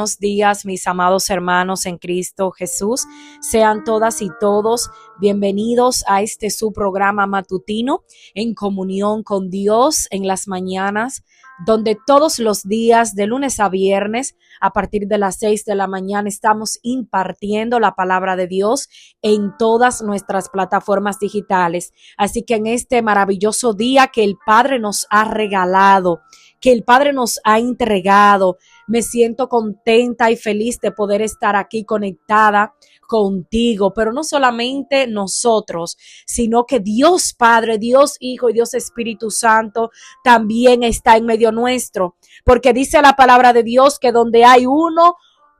Buenos días, mis amados hermanos en Cristo Jesús. Sean todas y todos bienvenidos a su programa matutino en comunión con Dios en las mañanas, donde todos los días de lunes a viernes a partir de las 6 de la mañana estamos impartiendo la palabra de Dios en todas nuestras plataformas digitales. Así que en este maravilloso día que el Padre nos ha regalado, que el Padre nos ha entregado, me siento contenta y feliz de poder estar aquí conectada contigo, pero no solamente nosotros, sino que Dios Padre, Dios Hijo y Dios Espíritu Santo también está en medio nuestro, porque dice la palabra de Dios que donde hay uno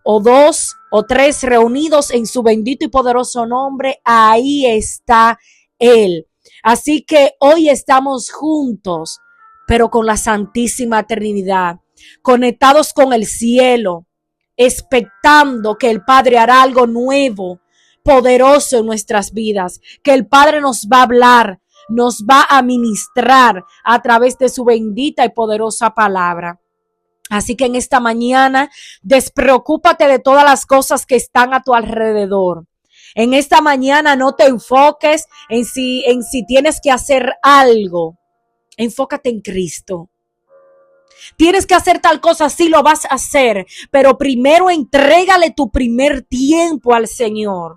o dos o tres reunidos en su bendito y poderoso nombre, ahí está Él. Así que hoy estamos juntos, pero con la Santísima Trinidad, conectados con el cielo, expectando que el Padre hará algo nuevo, poderoso en nuestras vidas, que el Padre nos va a hablar, nos va a ministrar a través de su bendita y poderosa palabra. Así que en esta mañana, despreocúpate de todas las cosas que están a tu alrededor. En esta mañana no te enfoques en si tienes que hacer algo. Enfócate en Cristo. Tienes que hacer tal cosa, sí lo vas a hacer, pero primero entrégale tu primer tiempo al Señor.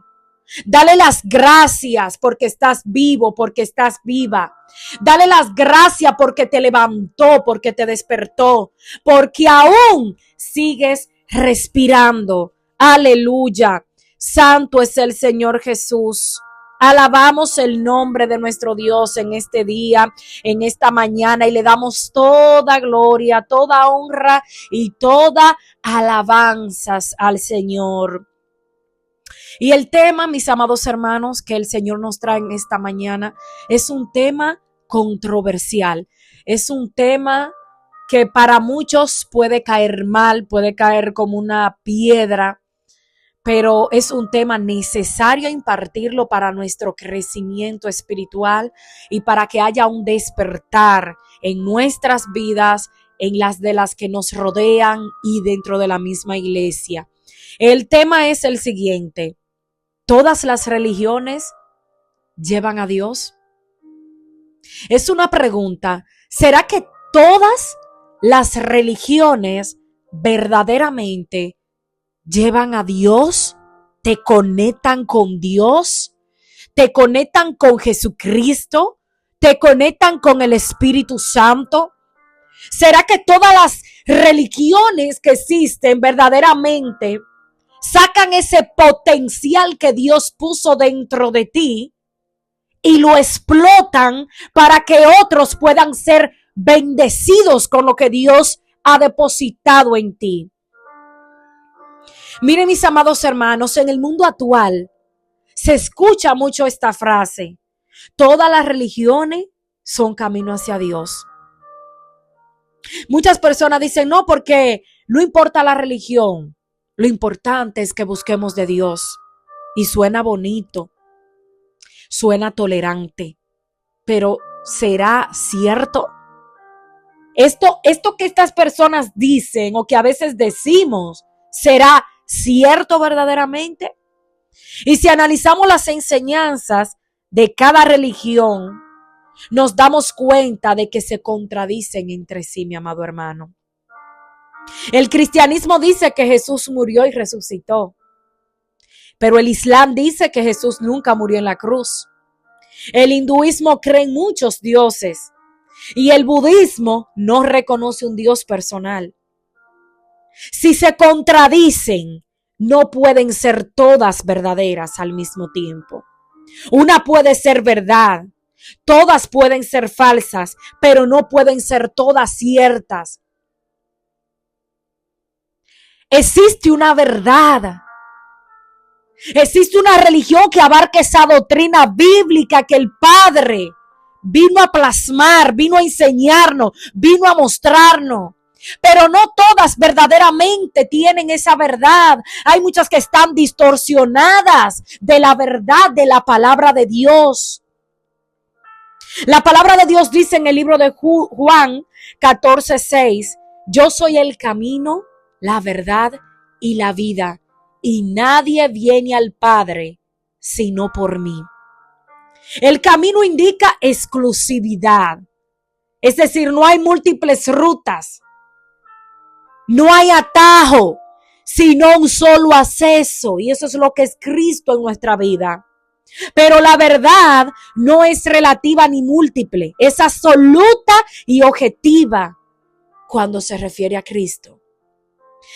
Dale las gracias porque estás vivo, porque estás viva. Dale las gracias porque te levantó, porque te despertó, porque aún sigues respirando. Aleluya. Santo es el Señor Jesús. Alabamos el nombre de nuestro Dios en este día, en esta mañana, y le damos toda gloria, toda honra y toda alabanzas al Señor. Y el tema, mis amados hermanos, que el Señor nos trae en esta mañana es un tema controversial. Es un tema que para muchos puede caer mal, puede caer como una piedra, pero es un tema necesario impartirlo para nuestro crecimiento espiritual y para que haya un despertar en nuestras vidas, en las de las que nos rodean y dentro de la misma iglesia. El tema es el siguiente: ¿todas las religiones llevan a Dios? Es una pregunta. ¿Será que todas las religiones verdaderamente llevan a Dios? ¿Te conectan con Dios? ¿Te conectan con Jesucristo? ¿Te conectan con el Espíritu Santo? ¿Será que todas las religiones que existen verdaderamente sacan ese potencial que Dios puso dentro de ti y lo explotan para que otros puedan ser bendecidos con lo que Dios ha depositado en ti? Miren, mis amados hermanos, en el mundo actual se escucha mucho esta frase: todas las religiones son camino hacia Dios. Muchas personas dicen, no, porque no importa la religión, lo importante es que busquemos de Dios. Y suena bonito, suena tolerante, pero ¿será cierto? Esto que estas personas dicen o que a veces decimos, ¿será cierto verdaderamente? Y si analizamos las enseñanzas de cada religión, nos damos cuenta de que se contradicen entre sí, mi amado hermano. El cristianismo dice que Jesús murió y resucitó, pero el Islam dice que Jesús nunca murió en la cruz. El hinduismo cree en muchos dioses y el budismo no reconoce un Dios personal. Si se contradicen, no pueden ser todas verdaderas al mismo tiempo. Una puede ser verdad, todas pueden ser falsas, pero no pueden ser todas ciertas. Existe una verdad. Existe una religión que abarca esa doctrina bíblica que el Padre vino a plasmar, vino a enseñarnos, vino a mostrarnos. Pero no todas verdaderamente tienen esa verdad. Hay muchas que están distorsionadas de la verdad de la palabra de Dios. La palabra de Dios dice en el libro de Juan 14:6: yo soy el camino, la verdad y la vida, y nadie viene al Padre sino por mí. El camino indica exclusividad, es decir, no hay múltiples rutas, no hay atajo, sino un solo acceso, y eso es lo que es Cristo en nuestra vida. Pero la verdad no es relativa ni múltiple, es absoluta y objetiva cuando se refiere a Cristo.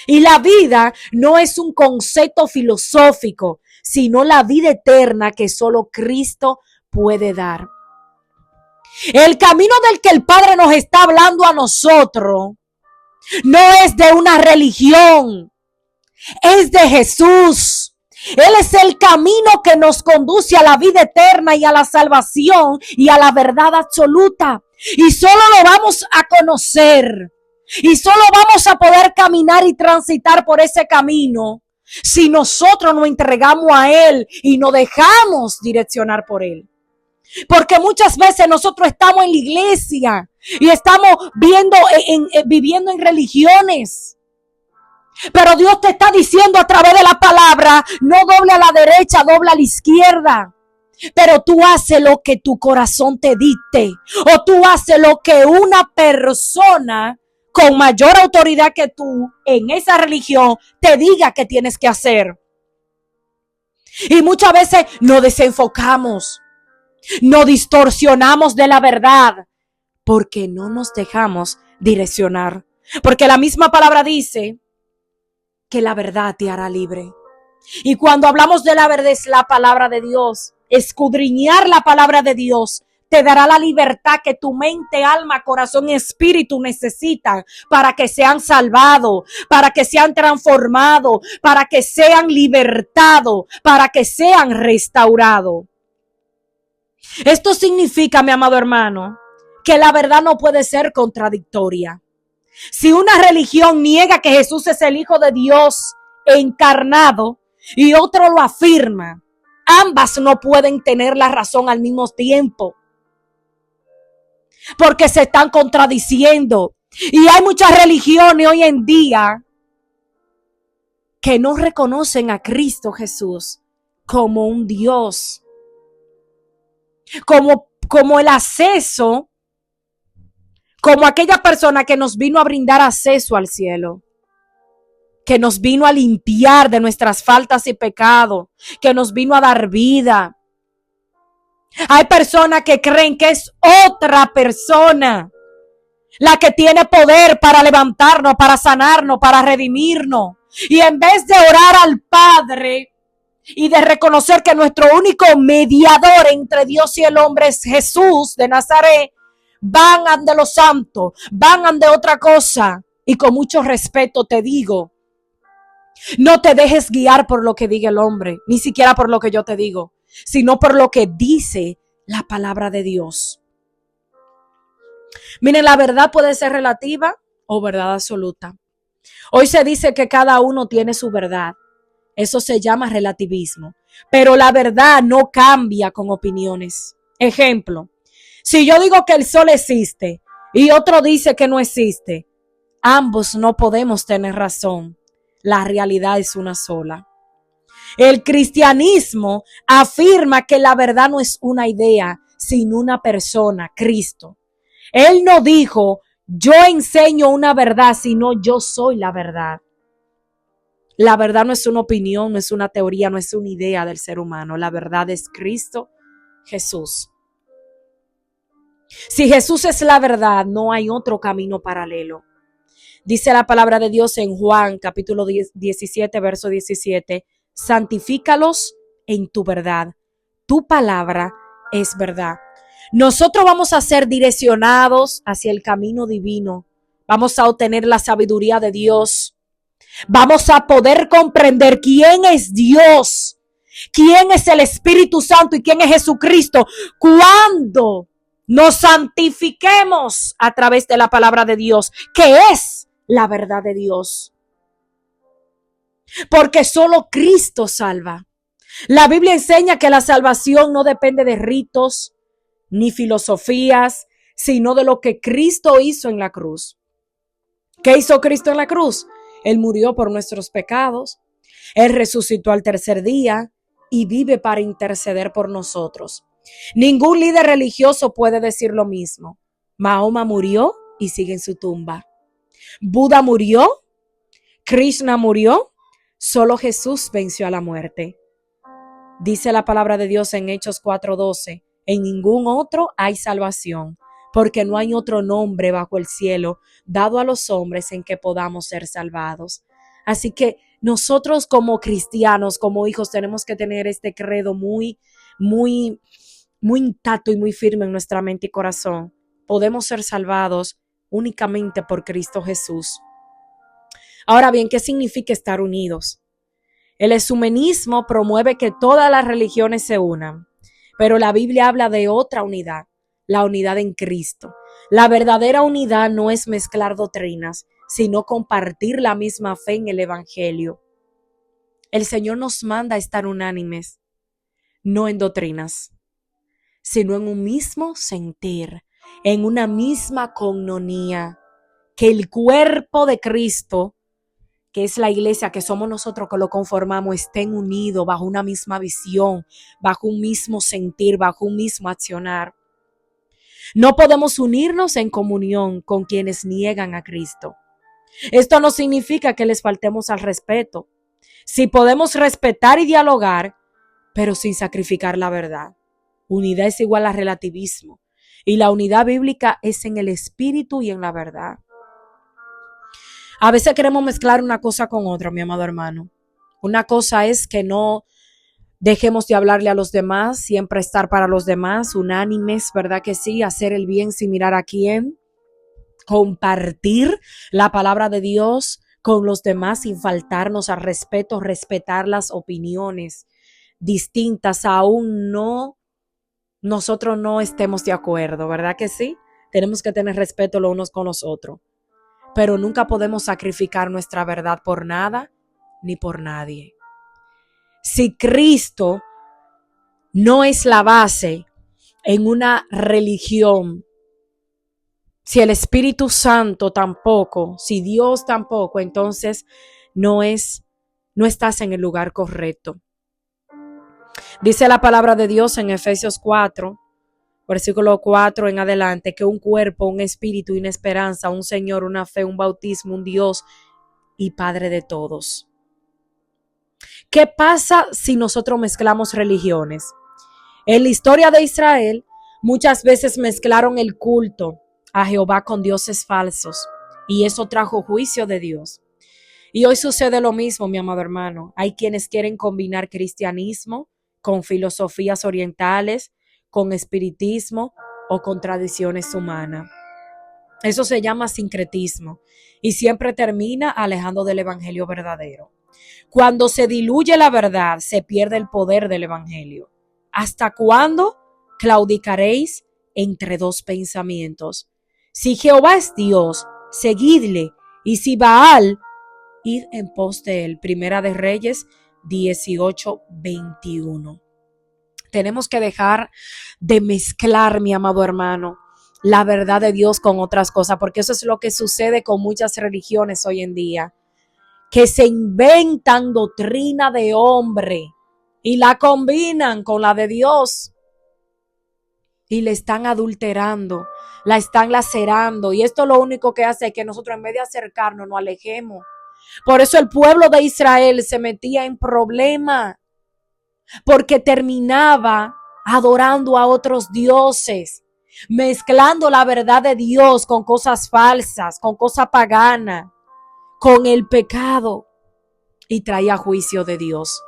Y la vida no es un concepto filosófico, sino la vida eterna que solo Cristo puede dar. El camino del que el Padre nos está hablando a nosotros no es de una religión, es de Jesús. Él es el camino que nos conduce a la vida eterna y a la salvación y a la verdad absoluta. Y solo lo vamos a conocer y solo vamos a poder caminar y transitar por ese camino si nosotros nos entregamos a Él y nos dejamos direccionar por Él. Porque muchas veces nosotros estamos en la iglesia y estamos viviendo en religiones. Pero Dios te está diciendo a través de la palabra, no doble a la derecha, doble a la izquierda. Pero tú haces lo que tu corazón te dicte. O tú haces lo que una persona con mayor autoridad que tú en esa religión te diga que tienes que hacer. Y muchas veces nos desenfocamos, nos distorsionamos de la verdad porque no nos dejamos direccionar. Porque la misma palabra dice que la verdad te hará libre. Y cuando hablamos de la verdad es la palabra de Dios. Escudriñar la palabra de Dios te dará la libertad que tu mente, alma, corazón y espíritu necesitan para que sean salvados, para que sean transformados, para que sean libertados, para que sean restaurados. Esto significa, mi amado hermano, que la verdad no puede ser contradictoria. Si una religión niega que Jesús es el Hijo de Dios encarnado y otro lo afirma, ambas no pueden tener la razón al mismo tiempo, porque se están contradiciendo. Y hay muchas religiones hoy en día que no reconocen a Cristo Jesús como un Dios, como el acceso, como aquella persona que nos vino a brindar acceso al cielo, que nos vino a limpiar de nuestras faltas y pecados, que nos vino a dar vida. Hay personas que creen que es otra persona la que tiene poder para levantarnos, para sanarnos, para redimirnos. Y en vez de orar al Padre y de reconocer que nuestro único mediador entre Dios y el hombre es Jesús de Nazaret, van ante los santos, van ante otra cosa. Y con mucho respeto te digo, no te dejes guiar por lo que diga el hombre, ni siquiera por lo que yo te digo, sino por lo que dice la palabra de Dios. Miren, la verdad puede ser relativa o verdad absoluta. Hoy se dice que cada uno tiene su verdad. Eso se llama relativismo. Pero la verdad no cambia con opiniones. Ejemplo, si yo digo que el sol existe y otro dice que no existe, ambos no podemos tener razón. La realidad es una sola. El cristianismo afirma que la verdad no es una idea, sino una persona, Cristo. Él no dijo, yo enseño una verdad, sino yo soy la verdad. La verdad no es una opinión, no es una teoría, no es una idea del ser humano. La verdad es Cristo Jesús. Si Jesús es la verdad, no hay otro camino paralelo. Dice la palabra de Dios en Juan capítulo 17, verso 17. Santifícalos en tu verdad. Tu palabra es verdad. Nosotros vamos a ser direccionados hacia el camino divino. Vamos a obtener la sabiduría de Dios. Vamos a poder comprender quién es Dios, quién es el Espíritu Santo y quién es Jesucristo cuando nos santifiquemos a través de la palabra de Dios, que es la verdad de Dios. Porque solo Cristo salva. La Biblia enseña que la salvación no depende de ritos ni filosofías, sino de lo que Cristo hizo en la cruz. ¿Qué hizo Cristo en la cruz? Él murió por nuestros pecados. Él resucitó al tercer día y vive para interceder por nosotros. Ningún líder religioso puede decir lo mismo. Mahoma murió y sigue en su tumba. Buda murió. Krishna murió. Solo Jesús venció a la muerte. Dice la palabra de Dios en Hechos 4:12. En ningún otro hay salvación, porque no hay otro nombre bajo el cielo dado a los hombres en que podamos ser salvados. Así que nosotros como cristianos, como hijos, tenemos que tener este credo muy intacto y muy firme en nuestra mente y corazón. Podemos ser salvados únicamente por Cristo Jesús. Ahora bien, ¿qué significa estar unidos? El ecumenismo promueve que todas las religiones se unan, pero la Biblia habla de otra unidad, la unidad en Cristo. La verdadera unidad no es mezclar doctrinas, sino compartir la misma fe en el Evangelio. El Señor nos manda a estar unánimes, no en doctrinas, sino en un mismo sentir, en una misma coinonía, que el cuerpo de Cristo, que es la iglesia, que somos nosotros que lo conformamos, estén unidos bajo una misma visión, bajo un mismo sentir, bajo un mismo accionar. No podemos unirnos en comunión con quienes niegan a Cristo. Esto no significa que les faltemos al respeto. Sí podemos respetar y dialogar, pero sin sacrificar la verdad. Unidad es igual a relativismo, y la unidad bíblica es en el espíritu y en la verdad. A veces queremos mezclar una cosa con otra, mi amado hermano. Una cosa es que no dejemos de hablarle a los demás, siempre estar para los demás, unánimes, ¿verdad que sí? Hacer el bien sin mirar a quién. Compartir la palabra de Dios con los demás sin faltarnos al respeto, respetar las opiniones distintas, aún nosotros no estemos de acuerdo, ¿verdad que sí? Tenemos que tener respeto los unos con los otros. Pero nunca podemos sacrificar nuestra verdad por nada ni por nadie. Si Cristo no es la base en una religión, si el Espíritu Santo tampoco, si Dios tampoco, entonces no estás en el lugar correcto. Dice la palabra de Dios en Efesios 4, versículo 4 en adelante, que un cuerpo, un espíritu, una esperanza, un Señor, una fe, un bautismo, un Dios y Padre de todos. ¿Qué pasa si nosotros mezclamos religiones? En la historia de Israel, muchas veces mezclaron el culto a Jehová con dioses falsos, y eso trajo juicio de Dios. Y hoy sucede lo mismo, mi amado hermano. Hay quienes quieren combinar cristianismo con filosofías orientales, con espiritismo o con tradiciones humanas. Eso se llama sincretismo y siempre termina alejando del evangelio verdadero. Cuando se diluye la verdad, se pierde el poder del evangelio. ¿Hasta cuándo claudicaréis entre dos pensamientos? Si Jehová es Dios, seguidle, y si Baal, id en pos de él. Primera de Reyes 18:21. Tenemos que dejar de mezclar, mi amado hermano, la verdad de Dios con otras cosas, porque eso es lo que sucede con muchas religiones hoy en día, que se inventan doctrina de hombre y la combinan con la de Dios y le están adulterando, la están lacerando, y esto lo único que hace es que nosotros, en vez de acercarnos, nos alejemos. Por eso el pueblo de Israel se metía en problemas, porque terminaba adorando a otros dioses, mezclando la verdad de Dios con cosas falsas, con cosas paganas, con el pecado, y traía juicio de Dios.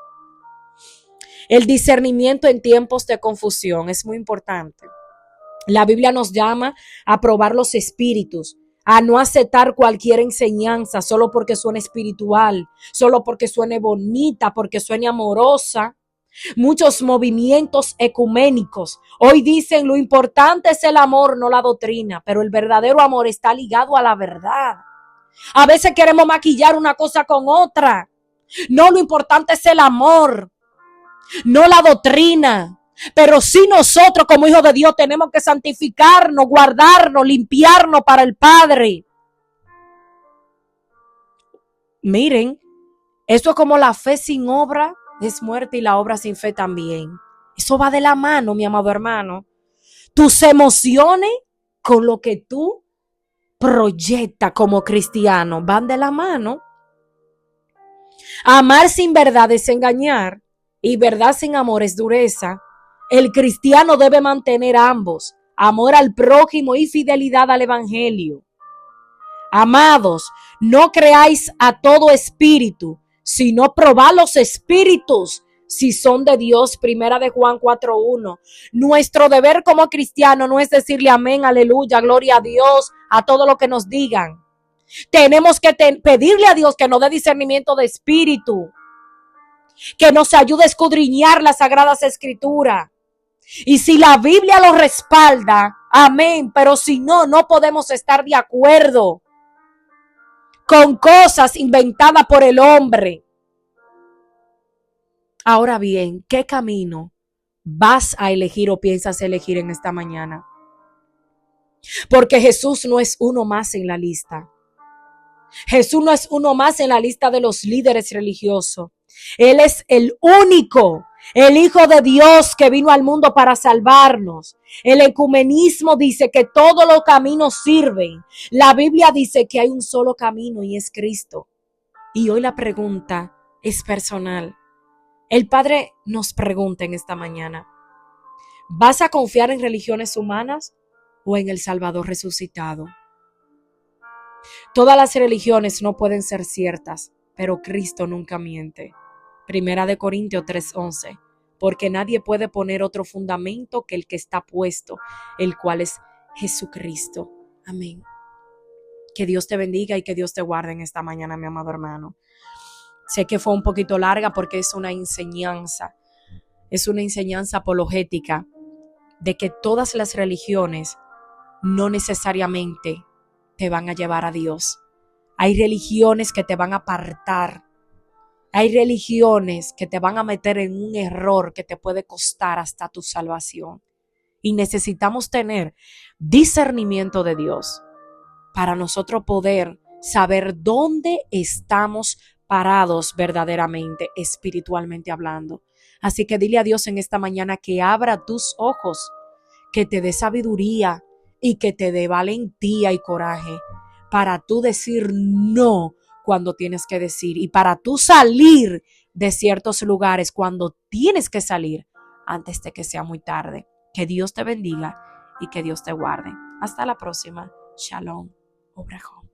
El discernimiento en tiempos de confusión es muy importante. La Biblia nos llama a probar los espíritus, a no aceptar cualquier enseñanza solo porque suene espiritual, solo porque suene bonita, porque suene amorosa. Muchos movimientos ecuménicos hoy dicen lo importante es el amor, no la doctrina, pero el verdadero amor está ligado a la verdad. A veces queremos maquillar una cosa con otra. No, lo importante es el amor, no la doctrina. Pero sí, nosotros como hijos de Dios tenemos que santificarnos, guardarnos, limpiarnos para el Padre. Miren, eso es como la fe sin obra es muerte y la obra sin fe también. Eso va de la mano, mi amado hermano. Tus emociones con lo que tú proyectas como cristiano van de la mano. Amar sin verdad es engañar y verdad sin amor es dureza. El cristiano debe mantener ambos, amor al prójimo y fidelidad al evangelio. Amados, no creáis a todo espíritu, sino probad los espíritus si son de Dios. Primera de Juan 4:1. Nuestro deber como cristiano no es decirle amén, aleluya, gloria a Dios, a todo lo que nos digan. Tenemos que pedirle a Dios que nos dé discernimiento de espíritu, que nos ayude a escudriñar las sagradas escrituras. Y si la Biblia lo respalda, amén, pero si no, no podemos estar de acuerdo con cosas inventadas por el hombre. Ahora bien, ¿qué camino vas a elegir o piensas elegir en esta mañana? Porque Jesús no es uno más en la lista. Jesús no es uno más en la lista de los líderes religiosos. Él es el único, el Hijo de Dios que vino al mundo para salvarnos. El ecumenismo dice que todos los caminos sirven. La Biblia dice que hay un solo camino y es Cristo. Y hoy la pregunta es personal. El Padre nos pregunta en esta mañana: ¿vas a confiar en religiones humanas o en el Salvador resucitado? Todas las religiones no pueden ser ciertas, pero Cristo nunca miente. Primera de Corintios 3:11. Porque nadie puede poner otro fundamento que el que está puesto, el cual es Jesucristo. Amén. Que Dios te bendiga y que Dios te guarde en esta mañana, mi amado hermano. Sé que fue un poquito larga porque es una enseñanza apologética de que todas las religiones no necesariamente te van a llevar a Dios. Hay religiones que te van a apartar. Hay religiones que te van a meter en un error que te puede costar hasta tu salvación. Y necesitamos tener discernimiento de Dios para nosotros poder saber dónde estamos parados verdaderamente, espiritualmente hablando. Así que dile a Dios en esta mañana que abra tus ojos, que te dé sabiduría y que te dé valentía y coraje para tú decir no cuando tienes que decir y para tú salir de ciertos lugares cuando tienes que salir antes de que sea muy tarde. Que Dios te bendiga y que Dios te guarde. Hasta la próxima. Shalom. Obrajón.